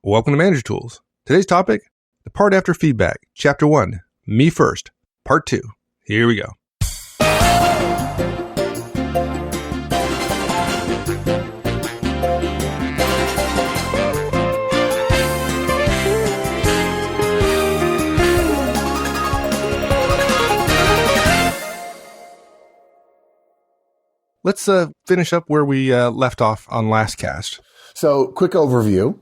Welcome to Manager Tools. Today's topic, the part after feedback, Chapter 1, Me First, Part 2. Here we go. Let's finish up where we left off on last cast. So, quick overview.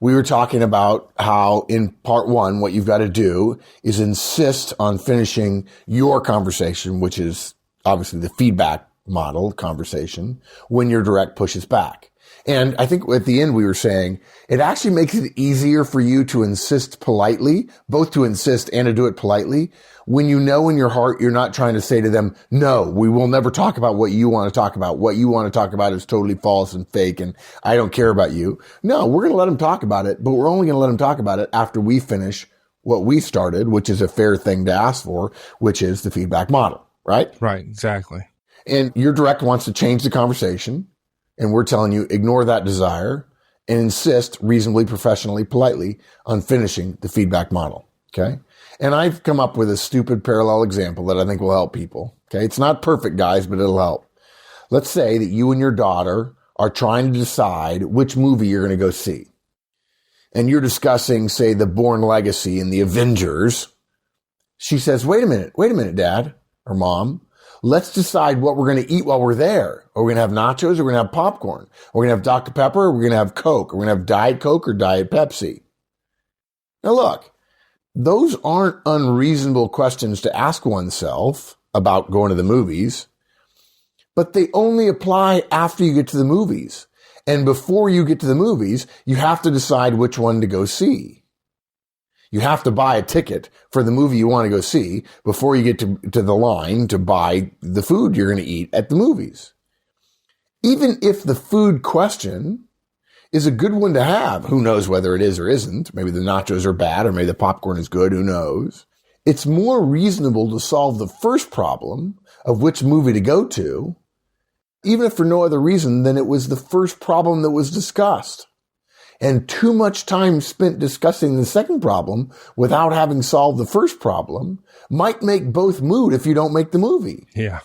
We were talking about how in part 1, what you've got to do is insist on finishing your conversation, which is obviously the feedback model conversation, when your direct pushes back. And I think at the end we were saying it actually makes it easier for you to insist politely, both to insist and to do it politely, when you know in your heart you're not trying to say to them, no, we will never talk about what you want to talk about. What you want to talk about is totally false and fake, and I don't care about you. No, we're going to let them talk about it, but we're only going to let them talk about it after we finish what we started, which is a fair thing to ask for, which is the feedback model, right? Right, exactly. And your direct wants to change the conversation, and we're telling you, ignore that desire and insist reasonably, professionally, politely on finishing the feedback model. Okay. And I've come up with a stupid parallel example that I think will help people. Okay. It's not perfect, guys, but it'll help. Let's say that you and your daughter are trying to decide which movie you're going to go see. And you're discussing, say, the Bourne Legacy and the Avengers. She says, wait a minute, Dad or Mom. Let's decide what we're going to eat while we're there. Are we going to have nachos? Or we're going to have popcorn? We're going to have Dr. Pepper? Or we're going to have Coke? Or we're going to have Diet Coke or Diet Pepsi? Now look, those aren't unreasonable questions to ask oneself about going to the movies, but they only apply after you get to the movies. And before you get to the movies, you have to decide which one to go see. You have to buy a ticket for the movie you want to go see before you get to the line to buy the food you're going to eat at the movies. Even if the food question is a good one to have, who knows whether it is or isn't, maybe the nachos are bad or maybe the popcorn is good, who knows. It's more reasonable to solve the first problem of which movie to go to, even if for no other reason than it was the first problem that was discussed. And too much time spent discussing the second problem without having solved the first problem might make both moot if you don't make the movie. Yeah,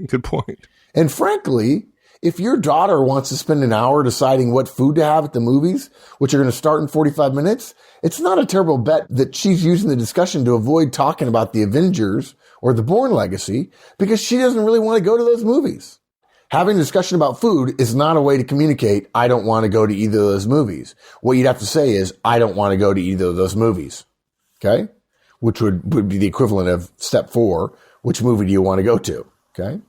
good point. And frankly, if your daughter wants to spend an hour deciding what food to have at the movies, which are going to start in 45 minutes, it's not a terrible bet that she's using the discussion to avoid talking about the Avengers or the Bourne Legacy because she doesn't really want to go to those movies. Having a discussion about food is not a way to communicate, I don't want to go to either of those movies. What you'd have to say is, I don't want to go to either of those movies. Okay? Which would be the equivalent of step 4. Which movie do you want to go to? Okay?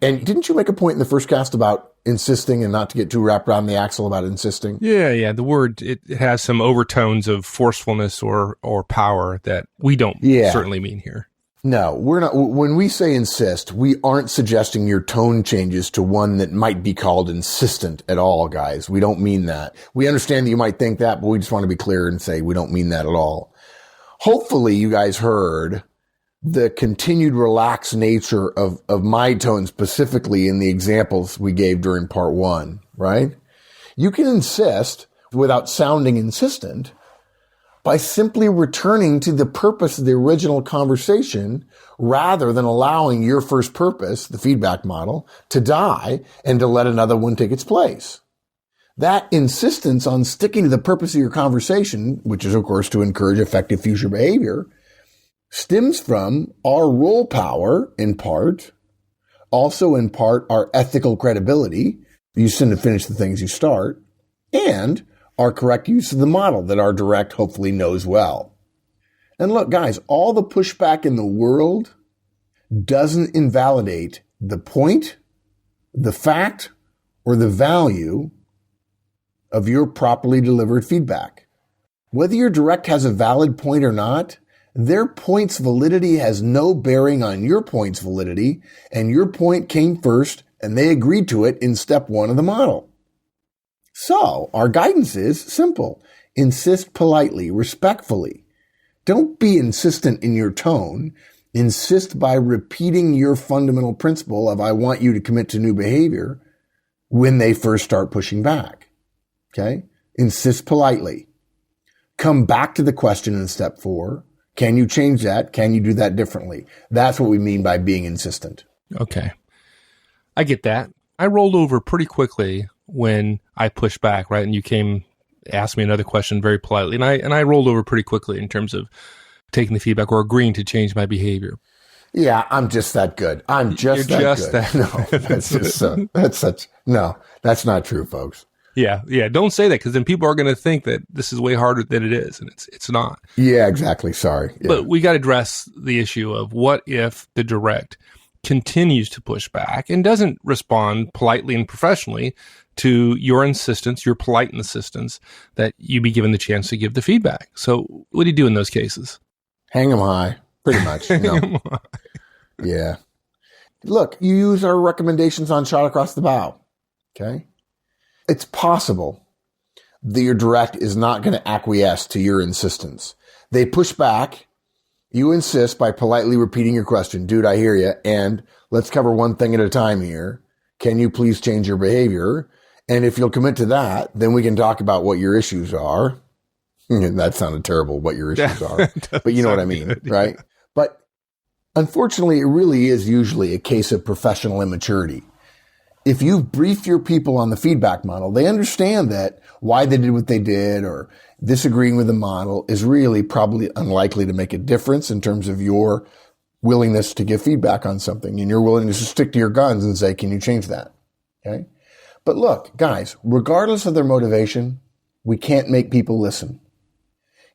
And didn't you make a point in the first cast about insisting and not to get too wrapped around the axle about insisting? Yeah. The word, it has some overtones of forcefulness or power that we don't certainly mean here. No, we're not. When we say insist, we aren't suggesting your tone changes to one that might be called insistent at all, guys. We don't mean that. We understand that you might think that, but we just want to be clear and say we don't mean that at all. Hopefully you guys heard the continued relaxed nature of my tone specifically in the examples we gave during part 1, right? You can insist without sounding insistent by simply returning to the purpose of the original conversation rather than allowing your first purpose, the feedback model, to die and to let another one take its place. That insistence on sticking to the purpose of your conversation, which is, of course, to encourage effective future behavior, stems from our role power in part, also in part our ethical credibility, you tend to finish the things you start, and our correct use of the model that our direct hopefully knows well. And look, guys, all the pushback in the world doesn't invalidate the point, the fact, or the value of your properly delivered feedback. Whether your direct has a valid point or not, their point's validity has no bearing on your point's validity, and your point came first, and they agreed to it in step 1 of the model. So, our guidance is simple. Insist politely, respectfully. Don't be insistent in your tone. Insist by repeating your fundamental principle of I want you to commit to new behavior when they first start pushing back. Okay? Insist politely. come back to the question in step 4. Can you change that? Can you do that differently? That's what we mean by being insistent. Okay. I get that. I rolled over pretty quickly when I pushed back, right? And you asked me another question very politely. And I rolled over pretty quickly in terms of taking the feedback or agreeing to change my behavior. Yeah, I'm just that good. I'm just You're that just good. that. No, that's just no, that's not true, folks. Yeah. Don't say that, because then people are going to think that this is way harder than it is, and it's not. Yeah, exactly. Sorry. Yeah. But we got to address the issue of what if the direct continues to push back and doesn't respond politely and professionally to your insistence, your polite insistence that you be given the chance to give the feedback. So what do you do in those cases? Hang them high, pretty much. No. Yeah. Look, you use our recommendations on Shot Across the Bow. Okay. It's possible that your direct is not going to acquiesce to your insistence. They push back. You insist by politely repeating your question. Dude, I hear you. And let's cover one thing at a time here. Can you please change your behavior? And if you'll commit to that, then we can talk about what your issues are. That sounded terrible, what your issues are. But you know what I mean, good, right? Yeah. But unfortunately, it really is usually a case of professional immaturity. If you brief your people on the feedback model, they understand that why they did what they did or disagreeing with the model is really probably unlikely to make a difference in terms of your willingness to give feedback on something and your willingness to stick to your guns and say, can you change that? Okay. But look, guys, regardless of their motivation, we can't make people listen.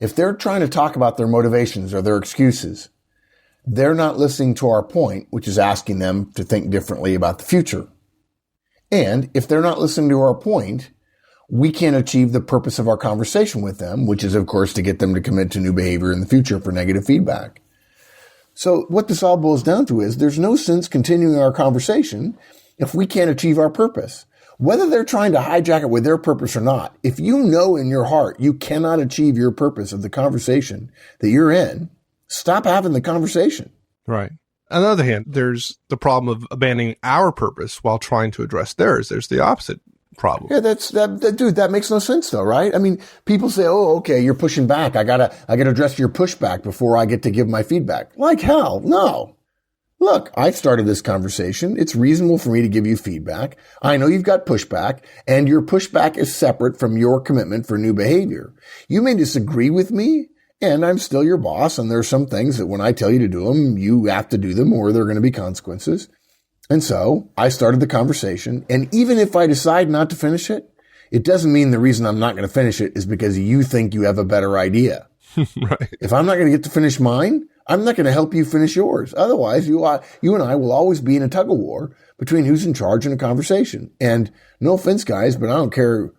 If they're trying to talk about their motivations or their excuses, they're not listening to our point, which is asking them to think differently about the future. And if they're not listening to our point, we can't achieve the purpose of our conversation with them, which is, of course, to get them to commit to new behavior in the future for negative feedback. So what this all boils down to is there's no sense continuing our conversation if we can't achieve our purpose. Whether they're trying to hijack it with their purpose or not, if you know in your heart you cannot achieve your purpose of the conversation that you're in, stop having the conversation. Right. On the other hand, there's the problem of abandoning our purpose while trying to address theirs. There's the opposite problem. Yeah, dude, that makes no sense though, right? I mean, people say, oh, okay, you're pushing back. I gotta address your pushback before I get to give my feedback. Like hell, no. Look, I started this conversation. It's reasonable for me to give you feedback. I know you've got pushback, and your pushback is separate from your commitment for new behavior. You may disagree with me, and I'm still your boss, and there are some things that when I tell you to do them, you have to do them or there are going to be consequences. And so I started the conversation, and even if I decide not to finish it, it doesn't mean the reason I'm not going to finish it is because you think you have a better idea. Right. If I'm not going to get to finish mine, I'm not going to help you finish yours. Otherwise, you and I will always be in a tug of war between who's in charge in a conversation. And no offense, guys, but I don't care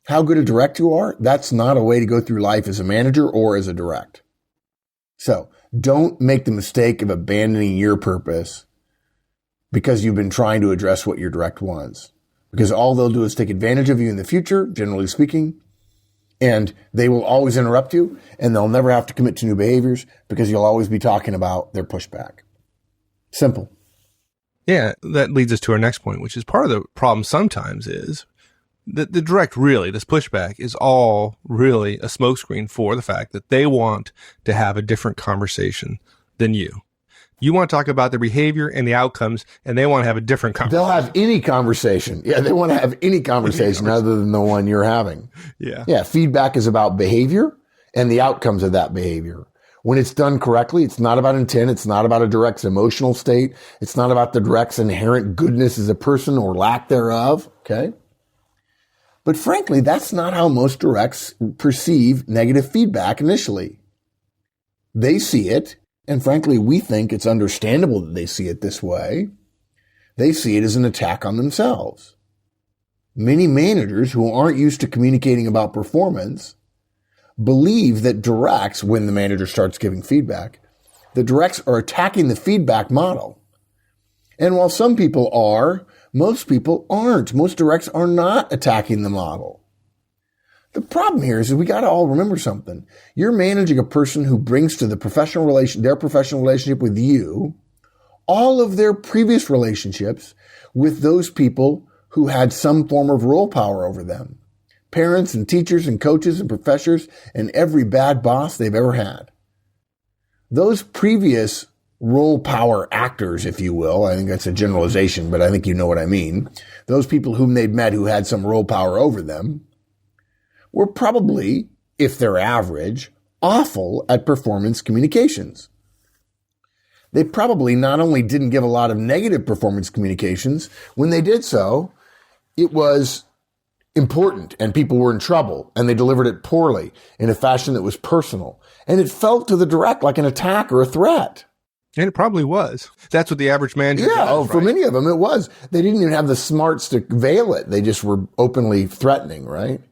how good a direct you are. That's not a way to go through life as a manager or as a direct. So don't make the mistake of abandoning your purpose because you've been trying to address what your direct wants. Because all they'll do is take advantage of you in the future, generally speaking, and they will always interrupt you, and they'll never have to commit to new behaviors because you'll always be talking about their pushback. Simple. Yeah, that leads us to our next point, which is part of the problem sometimes is that the direct really, this pushback is all really a smokescreen for the fact that they want to have a different conversation than you. You want to talk about their behavior and the outcomes, and they want to have a different conversation. They'll have any conversation. Yeah, they want to have any conversation other than the one you're having. Yeah. Yeah, feedback is about behavior and the outcomes of that behavior. When it's done correctly, it's not about intent. It's not about a direct's emotional state. It's not about the direct's inherent goodness as a person or lack thereof. Okay. But frankly, that's not how most directs perceive negative feedback initially. They see it. And frankly, we think it's understandable that they see it this way. They see it as an attack on themselves. Many managers who aren't used to communicating about performance believe that directs, when the manager starts giving feedback, the directs are attacking the feedback model. And while some people are, most people aren't. Most directs are not attacking the model. The problem here is we got to all remember something. You're managing a person who brings to their professional relationship with you all of their previous relationships with those people who had some form of role power over them. parents and teachers and coaches and professors and every bad boss they've ever had. Those previous role power actors, if you will, I think that's a generalization, but I think you know what I mean. Those people whom they'd met who had some role power over them were probably, if they're average, awful at performance communications. They probably not only didn't give a lot of negative performance communications, when they did so, it was important and people were in trouble and they delivered it poorly in a fashion that was personal. And it felt to the direct like an attack or a threat. And it probably was. That's what the average manager does, for many of them it was. They didn't even have the smarts to veil it. They just were openly threatening, right?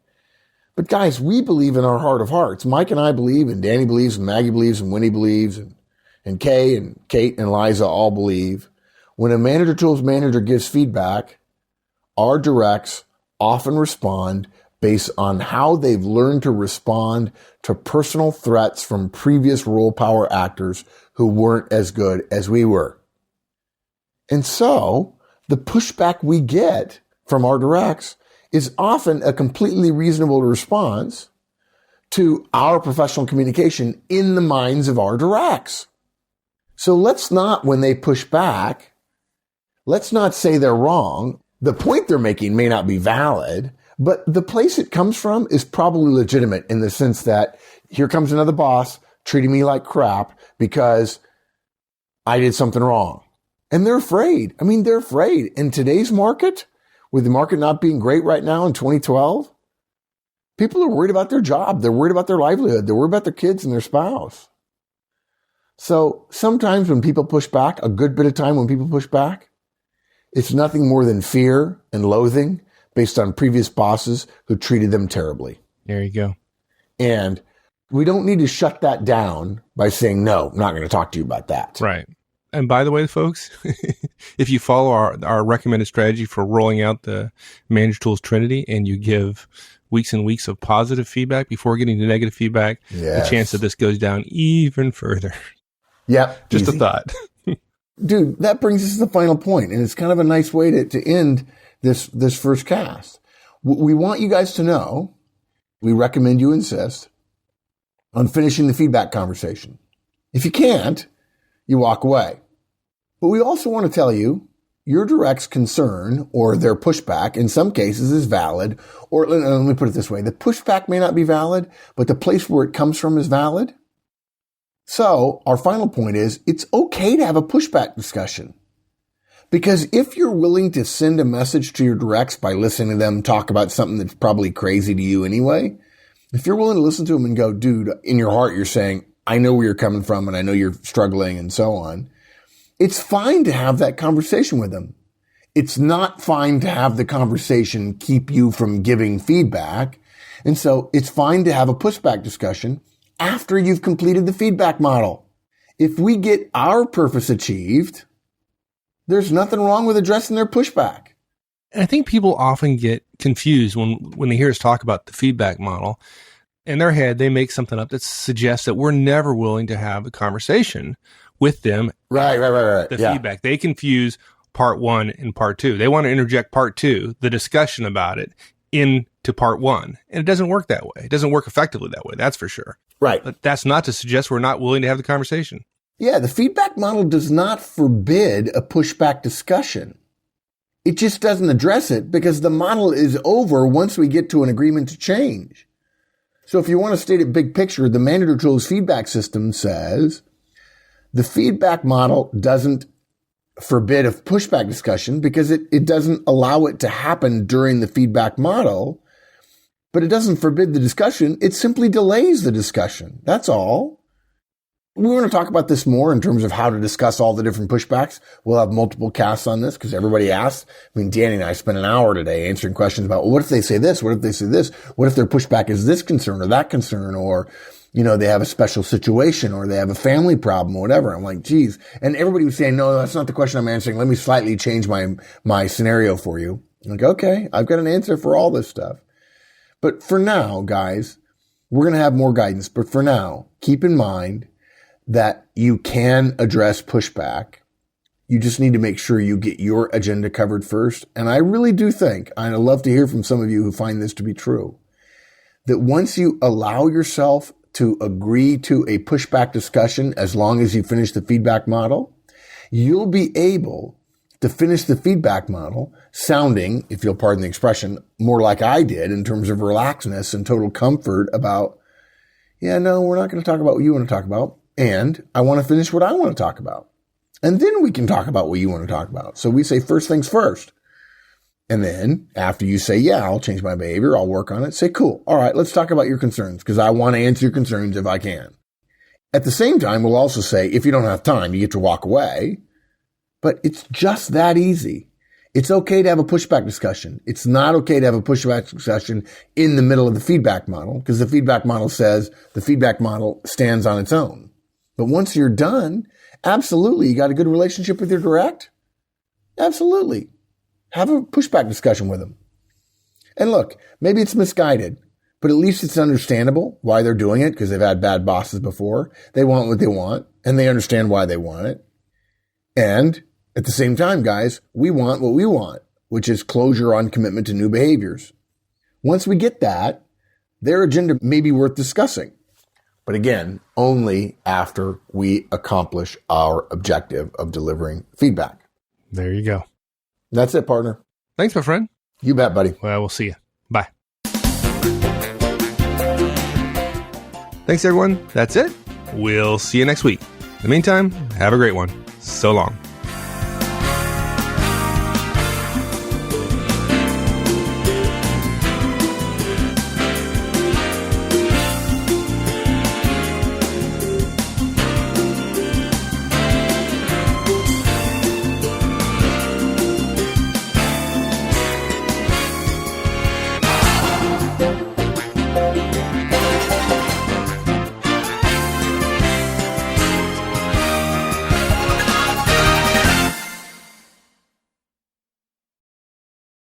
But guys, we believe in our heart of hearts. Mike and I believe, and Danny believes, and Maggie believes, and Winnie believes, and Kay and Kate and Liza all believe. When a manager tools manager gives feedback, our directs often respond based on how they've learned to respond to personal threats from previous role power actors who weren't as good as we were. And so the pushback we get from our directs is often a completely reasonable response to our professional communication in the minds of our directs. So let's not, when they push back, let's not say they're wrong. The point they're making may not be valid, but the place it comes from is probably legitimate in the sense that here comes another boss treating me like crap because I did something wrong. And they're afraid. I mean, they're afraid. In today's market, with the market not being great right now in 2012, people are worried about their job. They're worried about their livelihood. They're worried about their kids and their spouse. So sometimes when people push back, a good bit of time when people push back, it's nothing more than fear and loathing based on previous bosses who treated them terribly. There you go. And we don't need to shut that down by saying, no, I'm not going to talk to you about that. Right. And by the way, folks, if you follow our recommended strategy for rolling out the Manager Tools Trinity and you give weeks and weeks of positive feedback before getting to negative feedback, the chance that this goes down even further. Yep. Just a thought. Dude, that brings us to the final point, and it's kind of a nice way to end this first cast. We want you guys to know, we recommend you insist on finishing the feedback conversation. If you can't, you walk away. But we also want to tell you your direct's concern or their pushback in some cases is valid, or let me put it this way, the pushback may not be valid, but the place where it comes from is valid. So our final point is it's okay to have a pushback discussion. Because if you're willing to send a message to your directs by listening to them talk about something that's probably crazy to you anyway, if you're willing to listen to them and go, dude, in your heart, you're saying, I know where you're coming from and I know you're struggling and so on. It's fine to have that conversation with them. It's not fine to have the conversation keep you from giving feedback. And so it's fine to have a pushback discussion after you've completed the feedback model. If we get our purpose achieved, there's nothing wrong with addressing their pushback. And I think people often get confused when they hear us talk about the feedback model. In their head, they make something up that suggests that we're never willing to have a conversation with them. Right. The feedback. They confuse part one and part two. They want to interject part two, the discussion about it, into part one. And it doesn't work that way. It doesn't work effectively that way. That's for sure. Right. But that's not to suggest we're not willing to have the conversation. Yeah, the feedback model does not forbid a pushback discussion. It just doesn't address it because the model is over once we get to an agreement to change. So if you want to state it big picture, the Manager Tools feedback system says the feedback model doesn't forbid a pushback discussion because it doesn't allow it to happen during the feedback model. But it doesn't forbid the discussion. It simply delays the discussion. That's all. We want to talk about this more in terms of how to discuss all the different pushbacks. We'll have multiple casts on this because everybody asks. I mean, Danny and I spent an hour today answering questions about, well, what if they say this? What if they say this? What if their pushback is this concern or that concern? Or, you know, they have a special situation or they have a family problem or whatever. I'm like, geez. And everybody was saying, no, that's not the question I'm answering. Let me slightly change my scenario for you. I'm like, okay, I've got an answer for all this stuff. But for now, guys, we're going to have more guidance. But for now, keep in mind that you can address pushback. You just need to make sure you get your agenda covered first. And I really do think, and I'd love to hear from some of you who find this to be true. that once you allow yourself to agree to a pushback discussion, as long as you finish the feedback model, you'll be able to finish the feedback model sounding, if you'll pardon the expression, more like I did in terms of relaxedness and total comfort about, yeah, no, we're not going to talk about what you want to talk about. And I want to finish what I want to talk about. And then we can talk about what you want to talk about. So we say first things first. And then after you say, yeah, I'll change my behavior, I'll work on it, say, cool. All right, let's talk about your concerns because I want to answer your concerns if I can. At the same time, we'll also say, if you don't have time, you get to walk away. But it's just that easy. It's okay to have a pushback discussion. It's not okay to have a pushback discussion in the middle of the feedback model because the feedback model says the feedback model stands on its own. But once you're done, absolutely, you got a good relationship with your direct? Absolutely. Have a pushback discussion with them. And look, maybe it's misguided, but at least it's understandable why they're doing it because they've had bad bosses before. They want what they want and they understand why they want it. And at the same time, guys, we want what we want, which is closure on commitment to new behaviors. Once we get that, their agenda may be worth discussing. But again, only after we accomplish our objective of delivering feedback. There you go. That's it, partner. Thanks, my friend. You bet, buddy. Well, we'll see you. Bye. Thanks, everyone. That's it. We'll see you next week. In the meantime, have a great one. So long.